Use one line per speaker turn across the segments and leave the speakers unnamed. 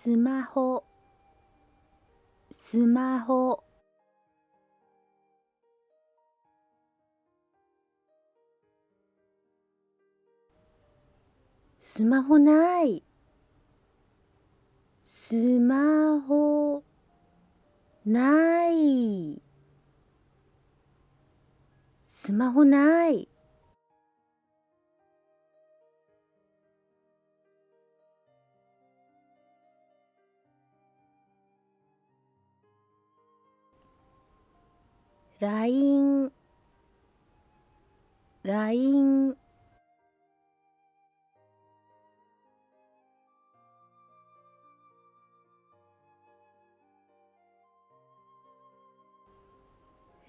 スマホ、スマホ。スマホない。スマホない。スマホない。LINE、LINE。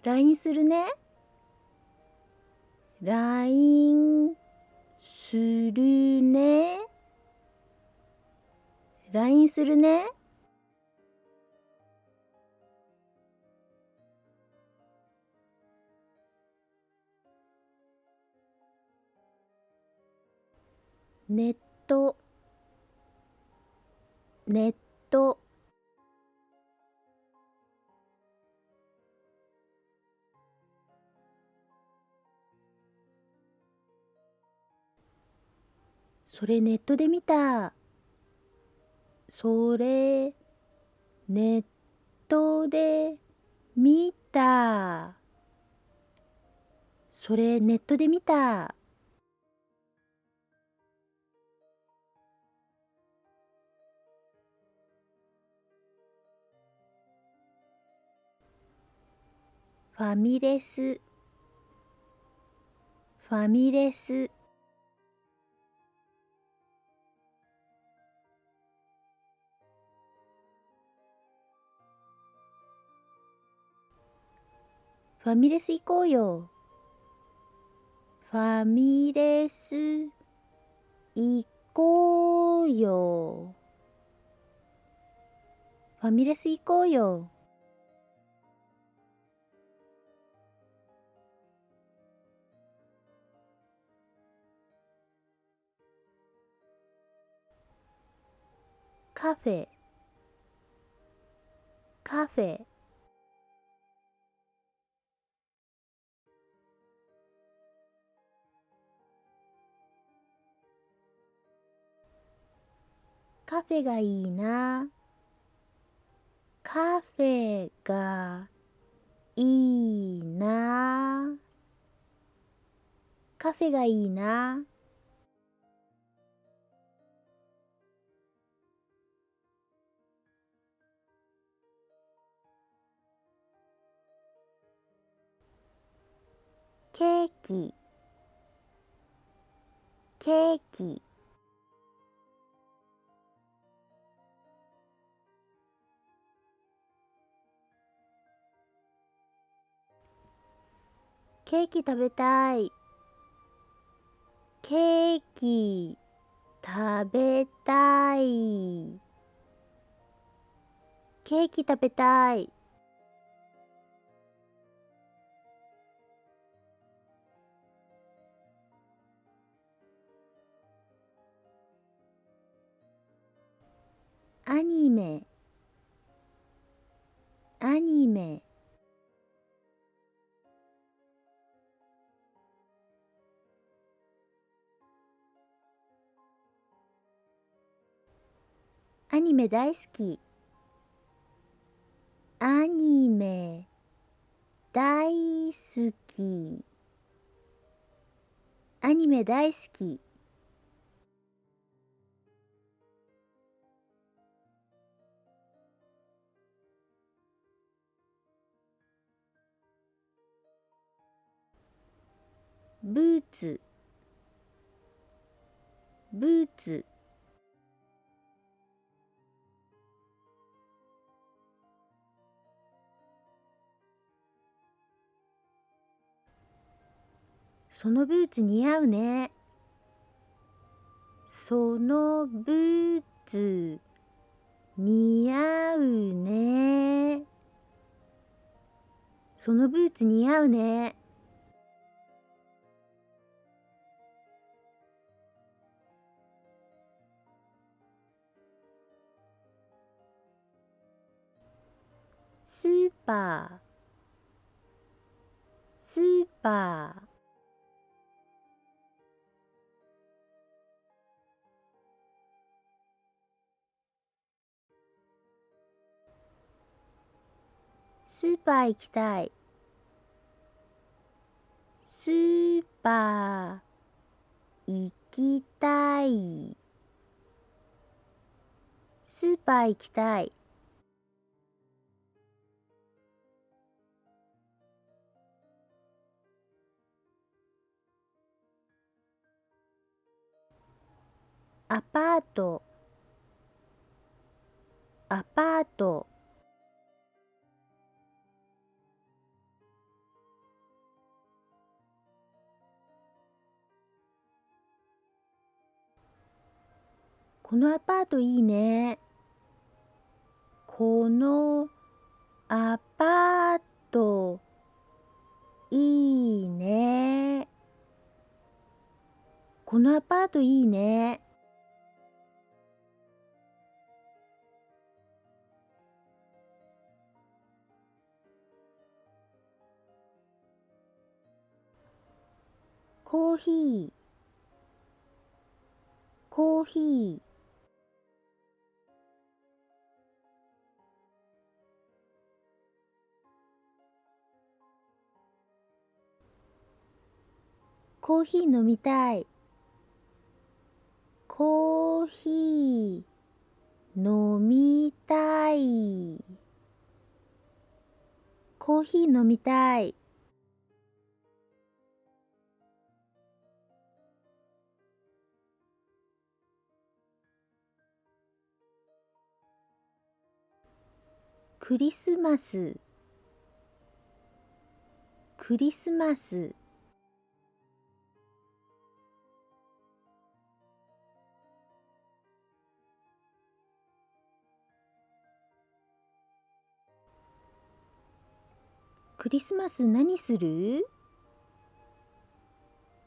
LINE するね。LINE するね。LINE するね。ネット、ネット。それネットで見た。それネットで見た。それネットで見た。ファミレス、ファミレス。ファミレス行こうよ。ファミレス行こうよ。ファミレス行こうよ。カフェ、カフェ。カフェがいいな。カフェがいいな。カフェがいいな。ケーキ、ケーキ。ケーキ食べたい。ケーキ食べたい。ケーキ食べたい。アニメ、アニメ。アニメ大好き。アニメ大好き。アニメ大好き。ブーツ、ブーツ。そのブーツ似合うね。そのブーツ似合うね。そのブーツ似合うね。パー、スーパー。スーパー行きたい。スーパー行きたい。スーパー行きたい。アパート、アパート。このアパートいいね。このアパートいいね。このアパートいいね。コーヒー、コーヒー。コーヒー飲みたい。コーヒー飲みたい。コーヒー飲みたい。クリスマス、クリスマス。クリスマス何する？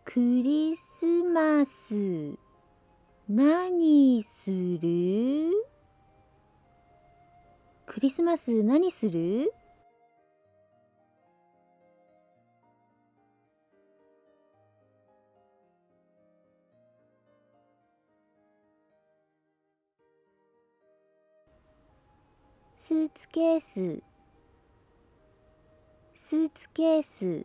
クリスマス何する？クリスマス何する？スーツケース、スーツケース。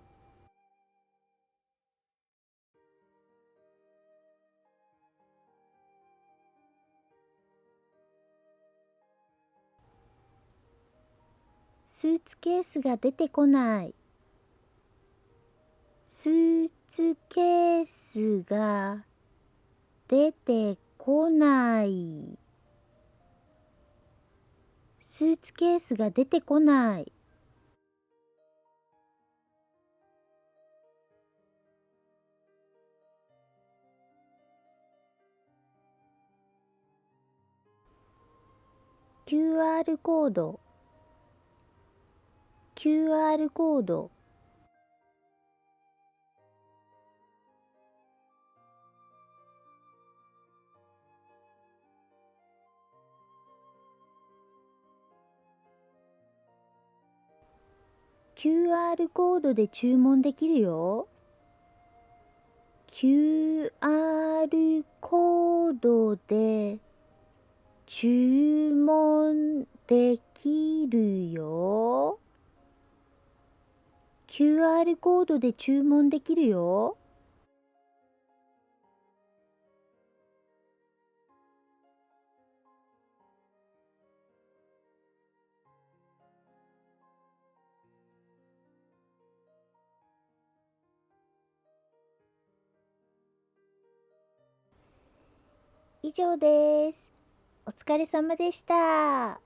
スーツケースが出てこない。スーツケースが出てこない。スーツケースが出てこない。QR コード、QR コード。QR コードで注文できるよ。QR コードで注文できるよ。QR コードで注文できるよ。以上です。お疲れ様でした。